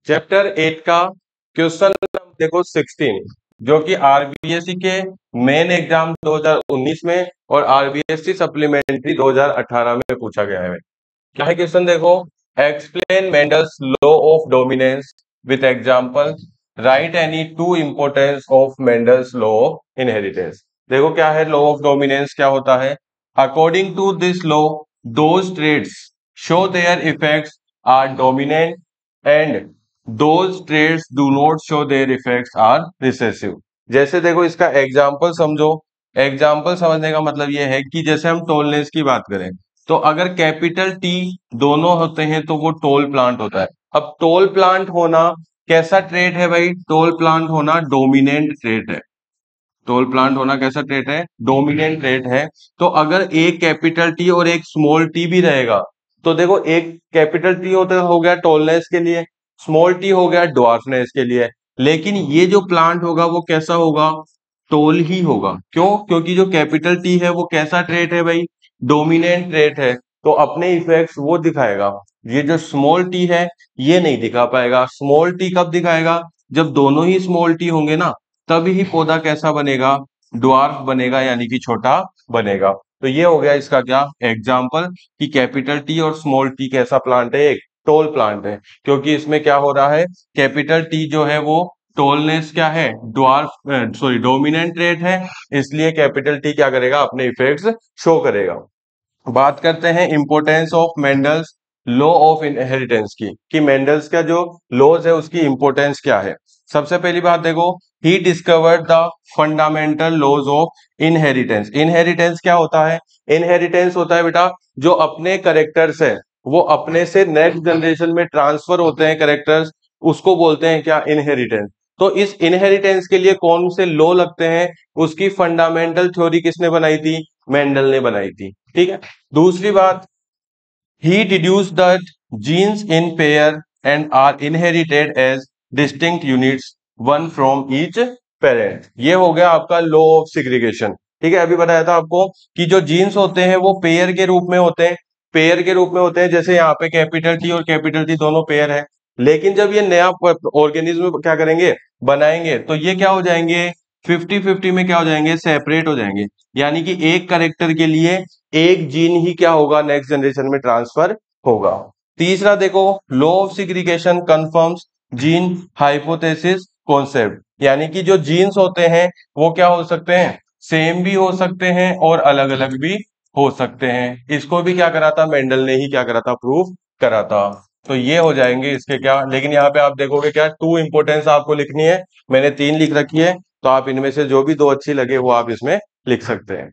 Chapter 8 का question देखो 16, जो कि आरबीएससी के मेन एग्जाम 2019 में और आरबीएससी सप्लीमेंट्री 2018 में पूछा गया है। क्या है क्वेश्चन देखो, explain Mendel's law of dominance with example, write any two importance of Mendel's law of inheritance. देखो क्या है लॉ ऑफ डोमिनेंस, क्या होता है, according to this law those traits show their effects are dominant and those traits do not show their effects are recessive. जैसे देखो इसका example समझो, एग्जांपल समझने का मतलब ये है कि जैसे हम टोलनेस की बात करें तो अगर कैपिटल टी दोनों होते हैं तो वो टोल प्लांट होता है। अब टोल प्लांट होना कैसा ट्रेट है भाई, टोल प्लांट होना डोमिनेंट ट्रेट है। टोल प्लांट होना कैसा ट्रेट है, डोमिनेंट ट्रेट है। तो अगर एक कैपिटल टी और एक स्मॉल टी भी रहेगा तो देखो एक कैपिटल टी होता हो गया टोलनेस के लिए, स्मॉल टी हो गया ड्वार्फनेस के लिए, लेकिन ये जो प्लांट होगा वो कैसा होगा, टोल ही होगा। क्यों, क्योंकि जो कैपिटल टी है वो कैसा ट्रेट है भाई, डोमिनेंट ट्रेट है, तो अपने इफेक्ट्स वो दिखाएगा। ये जो स्मॉल टी है ये नहीं दिखा पाएगा। स्मॉल टी कब दिखाएगा, जब दोनों ही स्मॉल टी होंगे ना, तभी ही पौधा कैसा बनेगा, ड्वार्फ बनेगा, यानी कि छोटा बनेगा। तो ये हो गया इसका क्या एग्जाम्पल कि कैपिटल टी और स्मॉल टी कैसा प्लांट है, एक टोल प्लांट है। क्योंकि इसमें क्या हो रहा है, कैपिटल टी जो है वो टोलनेस क्या है, ड्वार्फ सॉरी डोमिनेंट रेट है, इसलिए कैपिटल टी क्या करेगा, अपने इफेक्ट्स शो करेगा। बात करते हैं importance of Mendel's law of inheritance की, कि मेंडल्स का जो लॉज है उसकी इंपोर्टेंस क्या है। सबसे पहली बात देखो, he discovered the fundamental laws of inheritance. Inheritance क्या होता है, इनहेरिटेंस होता है बेटा जो अपने करेक्टर्स है वो अपने से नेक्स्ट जनरेशन में ट्रांसफर होते हैं करेक्टर्स, उसको बोलते हैं क्या, इनहेरिटेंस। तो इस इनहेरिटेंस के लिए कौन से लॉ लगते हैं, उसकी फंडामेंटल थ्योरी किसने बनाई थी, मेंडल ने बनाई थी। ठीक है। दूसरी बात, he deduce that genes in pair and are inherited as distinct units one from each parent. ये हो गया आपका लॉ ऑफ सिग्रीगेशन। ठीक है, अभी बताया था आपको कि जो जीन्स होते हैं वो पेयर के रूप में होते हैं, पेयर के रूप में होते हैं। जैसे यहाँ पे कैपिटल टी और कैपिटल टी दोनों पेयर है, लेकिन जब ये नया ऑर्गेनिज्म क्या करेंगे, बनाएंगे, तो ये क्या हो जाएंगे, 50-50 में क्या हो जाएंगे, सेपरेट हो जाएंगे। यानी कि एक करेक्टर के लिए एक जीन ही क्या होगा, नेक्स्ट जनरेशन में ट्रांसफर होगा। तीसरा देखो, law of segregation confirms gene hypothesis concept. यानी कि जो जीन्स होते हैं वो क्या हो सकते हैं, सेम भी हो सकते हैं और अलग अलग भी हो सकते हैं। इसको भी क्या करा था, मेंडल ने ही क्या करा था, प्रूव करा था। तो ये हो जाएंगे इसके क्या, लेकिन यहाँ पे आप देखोगे क्या, टू इंपोर्टेंस आपको लिखनी है, मैंने 3 लिख रखी है, तो आप इनमें से जो भी 2 अच्छी लगे वो आप इसमें लिख सकते हैं।